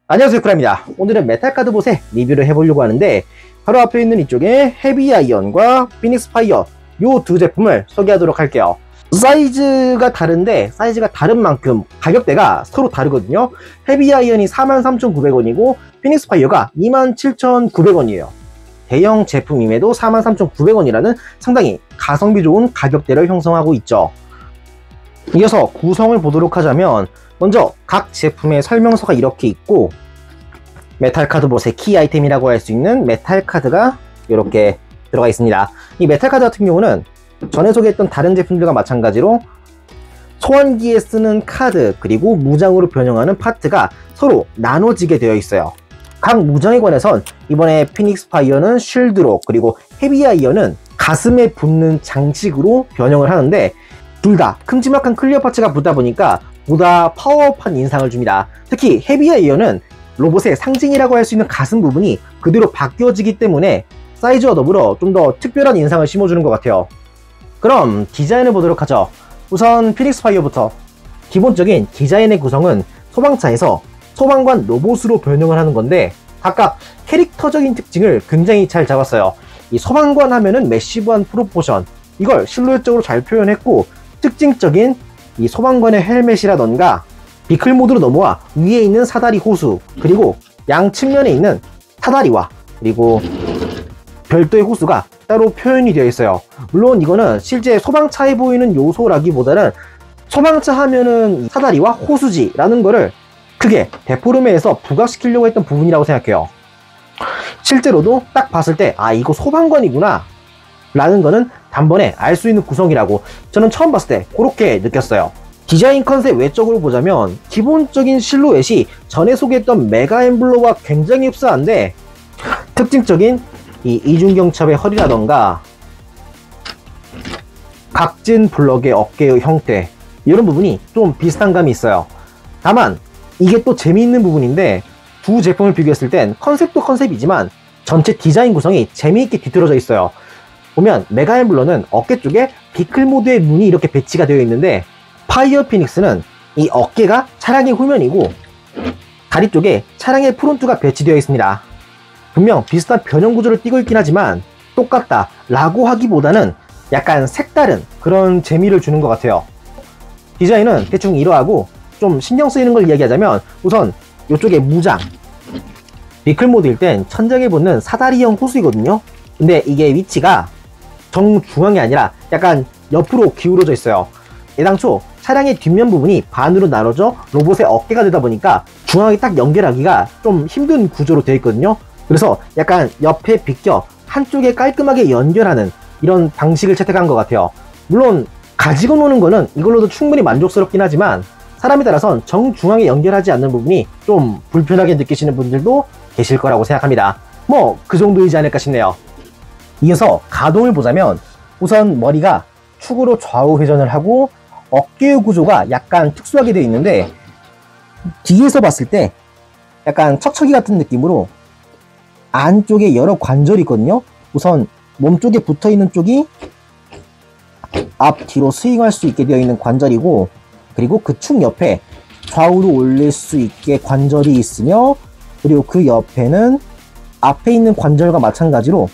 안녕하세요, 쿠라입니다. 오늘은 메탈카드봇의 리뷰를 해보려고 하는데 바로 앞에 있는 이쪽에 헤비아이언과 피닉스 파이어 요 두 제품을 소개하도록 할게요. 사이즈가 다른데 사이즈가 다른 만큼 가격대가 서로 다르거든요. 헤비아이언이 43,900원이고 피닉스 파이어가 27,900원이에요 대형 제품임에도 43,900원이라는 상당히 가성비 좋은 가격대를 형성하고 있죠. 이어서 구성을 보도록 하자면 먼저 각 제품의 설명서가 이렇게 있고 메탈카드봇의 키 아이템이라고 할 수 있는 메탈카드가 이렇게 들어가 있습니다. 이 메탈카드 같은 경우는 전에 소개했던 다른 제품들과 마찬가지로 소환기에 쓰는 카드 그리고 무장으로 변형하는 파트가 서로 나눠지게 되어 있어요. 각 무장에 관해선 이번에 피닉스 파이어는 쉴드로 그리고 헤비아이언은 가슴에 붙는 장식으로 변형을 하는데 둘 다 큼지막한 클리어 파츠가 붙다 보니까 보다 파워업한 인상을 줍니다. 특히 헤비아이언은 로봇의 상징이라고 할 수 있는 가슴 부분이 그대로 바뀌어지기 때문에 사이즈와 더불어 좀 더 특별한 인상을 심어주는 것 같아요. 그럼 디자인을 보도록 하죠. 우선 피닉스 파이어부터 기본적인 디자인의 구성은 소방차에서 소방관 로봇으로 변형을 하는 건데 각각 캐릭터적인 특징을 굉장히 잘 잡았어요. 이 소방관 하면은 매시브한 프로포션 이걸 실루엣적으로 잘 표현했고 특징적인 이 소방관의 헬멧이라던가 비클 모드로 넘어와 위에 있는 사다리 호수 그리고 양 측면에 있는 사다리와 그리고 별도의 호수가 따로 표현이 되어 있어요. 물론 이거는 실제 소방차에 보이는 요소라기보다는 소방차 하면은 사다리와 호수지라는 거를 크게 데포르메에서 부각시키려고 했던 부분이라고 생각해요. 실제로도 딱 봤을 때 아 이거 소방관이구나 라는 거는 단번에 알 수 있는 구성이라고 저는 처음 봤을 때 그렇게 느꼈어요. 디자인 컨셉 외적으로 보자면 기본적인 실루엣이 전에 소개했던 메가 엠블러와 굉장히 흡사한데 특징적인 이 이중경첩의 허리라던가 각진 블럭의 어깨의 형태 이런 부분이 좀 비슷한 감이 있어요. 다만 이게 또 재미있는 부분인데 두 제품을 비교했을 땐 컨셉도 컨셉이지만 전체 디자인 구성이 재미있게 뒤틀어져 있어요. 보면 메가 엠블러는 어깨 쪽에 비클 모드의 문이 이렇게 배치가 되어 있는데 파이어 피닉스는 이 어깨가 차량의 후면이고 다리 쪽에 차량의 프론트가 배치되어 있습니다. 분명 비슷한 변형 구조를 띠고 있긴 하지만 똑같다 라고 하기보다는 약간 색다른 그런 재미를 주는 것 같아요. 디자인은 대충 이러하고 좀 신경 쓰이는 걸 이야기하자면 우선 이쪽에 무장 비클 모드일 땐 천장에 붙는 사다리형 호수이거든요. 근데 이게 위치가 정중앙이 아니라 약간 옆으로 기울어져 있어요. 애당초 차량의 뒷면 부분이 반으로 나눠져 로봇의 어깨가 되다 보니까 중앙에 딱 연결하기가 좀 힘든 구조로 되어 있거든요. 그래서 약간 옆에 비껴 한쪽에 깔끔하게 연결하는 이런 방식을 채택한 것 같아요. 물론 가지고 노는 거는 이걸로도 충분히 만족스럽긴 하지만 사람에 따라선 정중앙에 연결하지 않는 부분이 좀 불편하게 느끼시는 분들도 계실 거라고 생각합니다. 뭐 그 정도이지 않을까 싶네요. 이어서 가동을 보자면 우선 머리가 축으로 좌우 회전을 하고 어깨의 구조가 약간 특수하게 되어 있는데 뒤에서 봤을 때 약간 척척이 같은 느낌으로 안쪽에 여러 관절이 있거든요. 우선 몸쪽에 붙어있는 쪽이 앞뒤로 스윙할 수 있게 되어 있는 관절이고 그리고 그 축 옆에 좌우로 올릴 수 있게 관절이 있으며 그리고 그 옆에는 앞에 있는 관절과 마찬가지로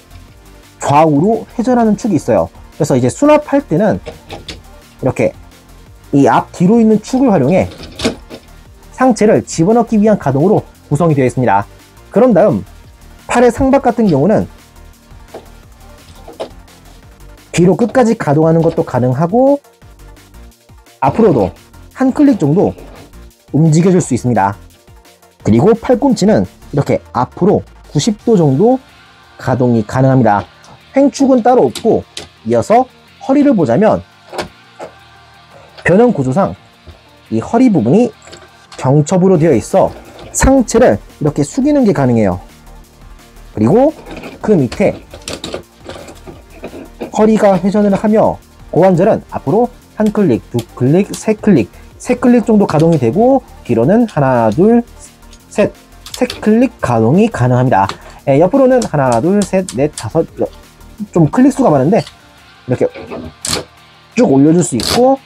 좌우로 회전하는 축이 있어요. 그래서 이제 수납할 때는 이렇게 이 앞뒤로 있는 축을 활용해 상체를 집어넣기 위한 가동으로 구성이 되어 있습니다. 그런 다음 팔의 상박 같은 경우는 뒤로 끝까지 가동하는 것도 가능하고 앞으로도 한 클릭 정도 움직여줄 수 있습니다. 그리고 팔꿈치는 이렇게 앞으로 90도 정도 가동이 가능합니다. 횡축은 따로 없고 이어서 허리를 보자면 변형 구조상 이 허리 부분이 경첩으로 되어 있어 상체를 이렇게 숙이는 게 가능해요. 그리고 그 밑에 허리가 회전을 하며 고관절은 앞으로 한 클릭, 두 클릭, 세 클릭 정도 가동이 되고 뒤로는 하나, 둘, 셋, 세 클릭 가동이 가능합니다. 옆으로는 하나, 둘, 셋, 넷, 다섯, 좀 클릭 수가 많은데 이렇게 쭉 올려줄 수 있고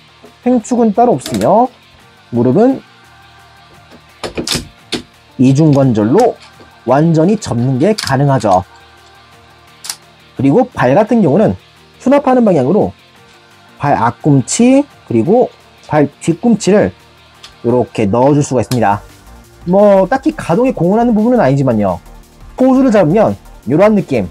횡축은 따로 없으며 무릎은 이중관절로 완전히 접는 게 가능하죠. 그리고 발 같은 경우는 수납하는 방향으로 발 앞꿈치 그리고 발 뒤꿈치를 이렇게 넣어줄 수가 있습니다. 뭐 딱히 가동에 공헌하는 부분은 아니지만요, 포즈를 잡으면 이런 느낌.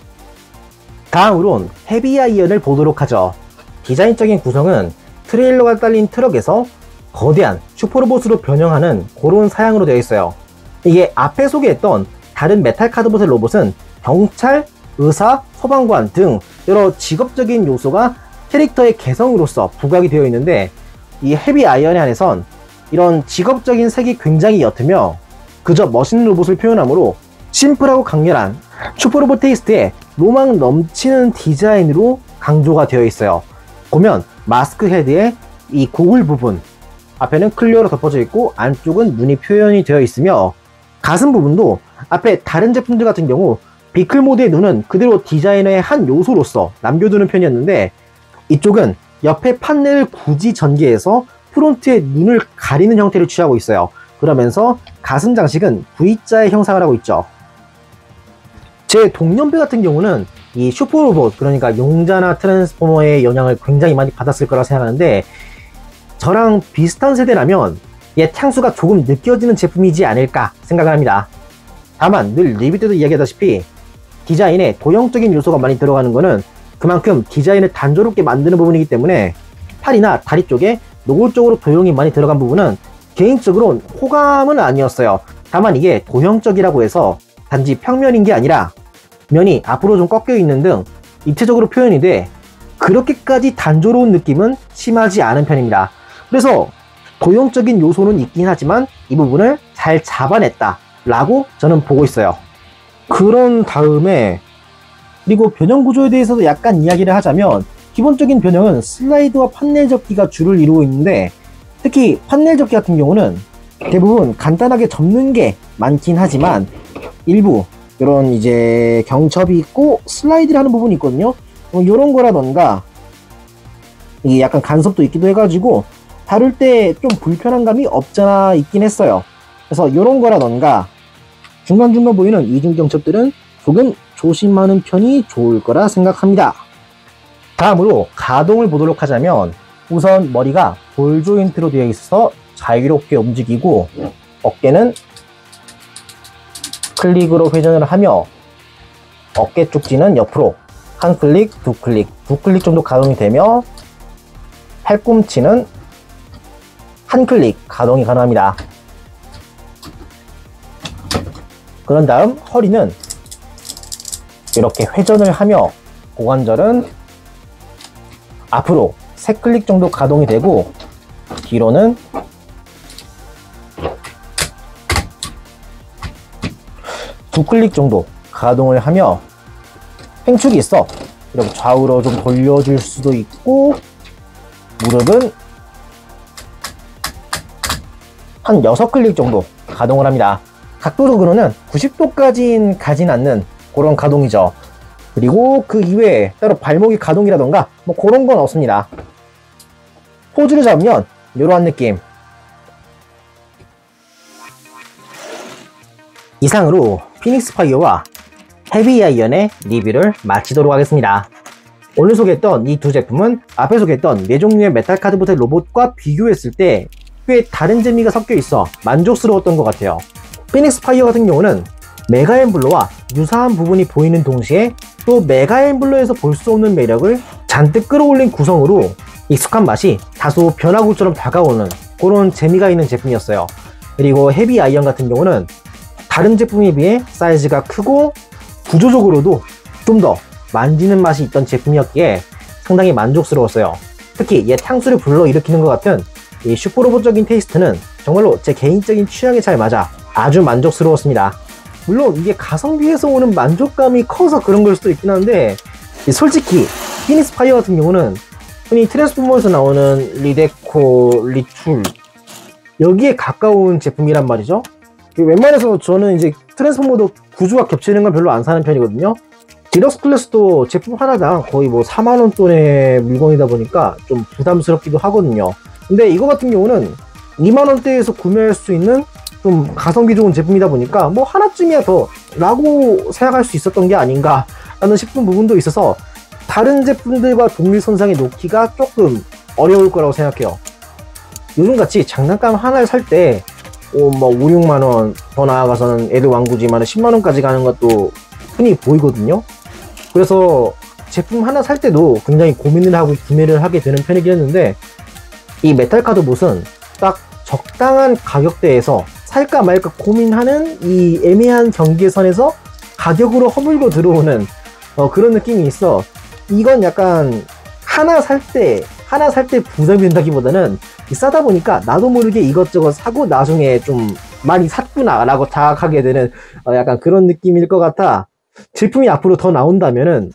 다음으론 헤비 아이언을 보도록 하죠. 디자인적인 구성은 트레일러가 딸린 트럭에서 거대한 슈퍼로봇으로 변형하는 그런 사양으로 되어 있어요. 이게 앞에 소개했던 다른 메탈 카드봇의 로봇은 경찰, 의사, 소방관 등 여러 직업적인 요소가 캐릭터의 개성으로서 부각이 되어 있는데, 이 헤비 아이언에 한해선 이런 직업적인 색이 굉장히 옅으며 그저 멋있는 로봇을 표현하므로 심플하고 강렬한 슈퍼로봇 테이스트에 로망 넘치는 디자인으로 강조가 되어 있어요. 보면 마스크 헤드의 이 고글 부분, 앞에는 클리어로 덮어져 있고 안쪽은 눈이 표현이 되어 있으며, 가슴 부분도 앞에 다른 제품들 같은 경우 비클 모드의 눈은 그대로 디자이너의 한 요소로서 남겨두는 편이었는데, 이쪽은 옆에 판넬을 굳이 전개해서 프론트의 눈을 가리는 형태를 취하고 있어요. 그러면서 가슴 장식은 V자의 형상을 하고 있죠. 제 동년배 같은 경우는 이 슈퍼로봇, 그러니까 용자나 트랜스포머의 영향을 굉장히 많이 받았을 거라 생각하는데, 저랑 비슷한 세대라면 얘 향수가 조금 느껴지는 제품이지 않을까 생각을 합니다. 다만 늘 리뷰 때도 이야기하다시피 디자인에 도형적인 요소가 많이 들어가는 거는 그만큼 디자인을 단조롭게 만드는 부분이기 때문에 팔이나 다리 쪽에 노골적으로 도형이 많이 들어간 부분은 개인적으로는 호감은 아니었어요. 다만 이게 도형적이라고 해서 단지 평면인 게 아니라 면이 앞으로 좀 꺾여 있는 등 입체적으로 표현이 돼 그렇게까지 단조로운 느낌은 심하지 않은 편입니다. 그래서 도형적인 요소는 있긴 하지만 이 부분을 잘 잡아냈다 라고 저는 보고 있어요. 그런 다음에, 그리고 변형 구조에 대해서도 약간 이야기를 하자면, 기본적인 변형은 슬라이드와 판넬 접기가 주를 이루고 있는데, 특히 판넬 접기 같은 경우는 대부분 간단하게 접는 게 많긴 하지만 일부 이런 이제 경첩이 있고 슬라이드를 하는 부분이 있거든요. 이런 거라던가 이게 약간 간섭도 있기도 해가지고 다룰 때 좀 불편한 감이 없잖아 있긴 했어요. 그래서 이런 거라던가 중간중간 보이는 이중 경첩들은 조금 조심하는 편이 좋을 거라 생각합니다. 다음으로 가동을 보도록 하자면, 우선 머리가 볼 조인트로 되어 있어서 자유롭게 움직이고, 어깨는 클릭으로 회전을 하며 어깨 쪽지는 옆으로 한 클릭, 두 클릭 정도 가동이 되며, 팔꿈치는 한 클릭 가동이 가능합니다. 그런 다음 허리는 이렇게 회전을 하며 고관절은 앞으로 3클릭 정도 가동이 되고, 뒤로는 두 클릭 정도 가동을 하며, 횡축이 있어 이렇게 좌우로 좀 돌려줄 수도 있고, 무릎은 한 6클릭 정도 가동을 합니다. 각도적으로는 90도까지는 가진 않는 그런 가동이죠. 그리고 그 이외에 따로 발목이 가동이라던가 뭐 그런 건 없습니다. 포즈를 잡으면 이러한 느낌. 이상으로 피닉스 파이어와 헤비 아이언의 리뷰를 마치도록 하겠습니다. 오늘 소개했던 이 두 제품은 앞에 소개했던 4종류의 메탈 카드봇의 로봇과 비교했을 때 꽤 다른 재미가 섞여 있어 만족스러웠던 것 같아요. 피닉스 파이어 같은 경우는 메가 엠블러와 유사한 부분이 보이는 동시에 또 메가 엠블러에서 볼 수 없는 매력을 잔뜩 끌어올린 구성으로 익숙한 맛이 다소 변화구처럼 다가오는 그런 재미가 있는 제품이었어요. 그리고 헤비 아이언 같은 경우는 다른 제품에 비해 사이즈가 크고 구조적으로도 좀 더 만지는 맛이 있던 제품이었기에 상당히 만족스러웠어요. 특히 얘 향수를 불러일으키는 것 같은 이 슈퍼로봇적인 테이스트는 정말로 제 개인적인 취향에 잘 맞아 아주 만족스러웠습니다. 물론 이게 가성비에서 오는 만족감이 커서 그런 걸 수도 있긴 한데, 솔직히 피닉스 파이어 같은 경우는 흔히 트랜스포머에서 나오는 리데코, 리툴 여기에 가까운 제품이란 말이죠. 웬만해서 저는 이제 트랜스포머도 구조가 겹치는 걸 별로 안 사는 편이거든요. 디럭스 클래스도 제품 하나당 거의 뭐 4만원 돈의 물건이다 보니까 좀 부담스럽기도 하거든요. 근데 이거 같은 경우는 2만원대에서 구매할 수 있는 좀 가성비 좋은 제품이다 보니까 뭐 하나쯤이야 더 라고 생각할 수 있었던 게 아닌가 라는 싶은 부분도 있어서 다른 제품들과 동일선상에 놓기가 조금 어려울 거라고 생각해요. 요즘같이 장난감 하나를 살 때 뭐 5, 6만원, 더 나아가서는 애들 왕구지만 10만원까지 가는 것도 흔히 보이거든요. 그래서 제품 하나 살 때도 굉장히 고민을 하고 구매를 하게 되는 편이긴 했는데, 이 메탈카드 봇은 딱 적당한 가격대에서 살까 말까 고민하는 이 애매한 경계선에서 가격으로 허물고 들어오는 그런 느낌이 있어. 이건 약간 하나 살 때 부담이 된다기보다는 싸다 보니까 나도 모르게 이것저것 사고 나중에 좀 많이 샀구나 라고 자각하게 되는 약간 그런 느낌일 것 같아. 제품이 앞으로 더 나온다면은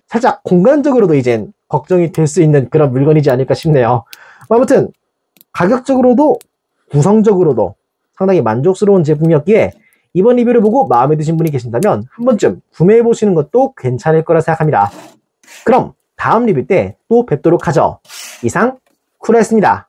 살짝 공간적으로도 이젠 걱정이 될 수 있는 그런 물건이지 않을까 싶네요. 아무튼 가격적으로도 구성적으로도 상당히 만족스러운 제품이었기에 이번 리뷰를 보고 마음에 드신 분이 계신다면 한 번쯤 구매해 보시는 것도 괜찮을 거라 생각합니다. 그럼 다음 리뷰 때 또 뵙도록 하죠. 이상 쿠라였습니다.